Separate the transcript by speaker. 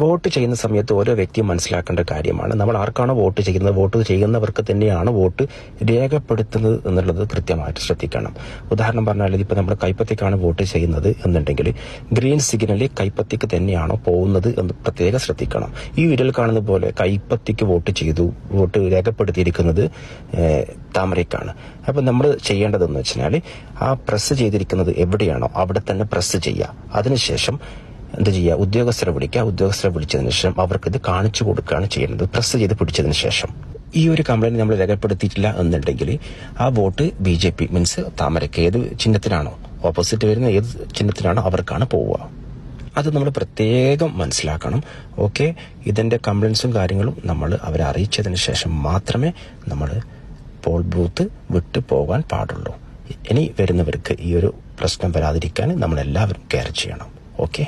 Speaker 1: Vote ചെയ്യുന്ന സമയത്ത് ഓരോ വ്യക്തിയും മനസ്സിലാക്കേണ്ട കാര്യമാണ്, നമ്മൾ ആർക്കാണോ വോട്ട് ചെയ്യുന്നത്, വോട്ട് ചെയ്യുന്നവർക്ക് തന്നെയാണ് വോട്ട് രേഖപ്പെടുത്തുന്നത് എന്നുള്ളത് കൃത്യമായിട്ട് ശ്രദ്ധിക്കണം. ഉദാഹരണം പറഞ്ഞാൽ ഇപ്പോൾ നമ്മൾ കൈപ്പത്തിക്കാണ് വോട്ട് ചെയ്യുന്നത് എന്നുണ്ടെങ്കിൽ ഗ്രീൻ സിഗ്നൽ കൈപ്പത്തിക്ക് തന്നെയാണോ പോകുന്നത് എന്ന് പ്രത്യേകം ശ്രദ്ധിക്കണം. ഈ വീഡിയോയിൽ കാണുന്ന പോലെ കൈപ്പത്തിക്ക് വോട്ട് ചെയ്തു, വോട്ട് രേഖപ്പെടുത്തിയിരിക്കുന്നത് താമരയ്ക്കാണ്. അപ്പം നമ്മൾ ചെയ്യേണ്ടതെന്ന് വെച്ചാൽ ആ പ്രസ് ചെയ്തിരിക്കുന്നത് എവിടെയാണോ അവിടെ തന്നെ പ്രസ് ചെയ്യുക. അതിനുശേഷം എന്ത് ചെയ്യുക, ഉദ്യോഗസ്ഥരെ വിളിക്കുക. ഉദ്യോഗസ്ഥരെ വിളിച്ചതിന് ശേഷം അവർക്കിത് കാണിച്ചു കൊടുക്കുകയാണ് ചെയ്യുന്നത്, പ്രസ് ചെയ്ത് പിടിച്ചതിന് ശേഷം. ഈ ഒരു കംപ്ലൈന്റ് നമ്മൾ രേഖപ്പെടുത്തിയിട്ടില്ല എന്നുണ്ടെങ്കിൽ ആ വോട്ട് BJP മീൻസ് താമരയ്ക്ക് ഏത് ചിഹ്നത്തിനാണോ ഓപ്പോസിറ്റ് വരുന്ന ഏത് ചിഹ്നത്തിനാണോ അവർക്കാണ് പോവുക. അത് നമ്മൾ പ്രത്യേകം മനസ്സിലാക്കണം. ഓക്കെ, ഇതിന്റെ കംപ്ലൈൻസും കാര്യങ്ങളും നമ്മൾ അവരെ അറിയിച്ചതിന് ശേഷം മാത്രമേ നമ്മൾ പോൾ ബൂത്ത് വിട്ടു പോകാൻ പാടുള്ളൂ. ഇനി വരുന്നവർക്ക് ഈ ഒരു പ്രശ്നം വരാതിരിക്കാൻ നമ്മളെല്ലാവരും കെയർ ചെയ്യണം. ഓക്കെ.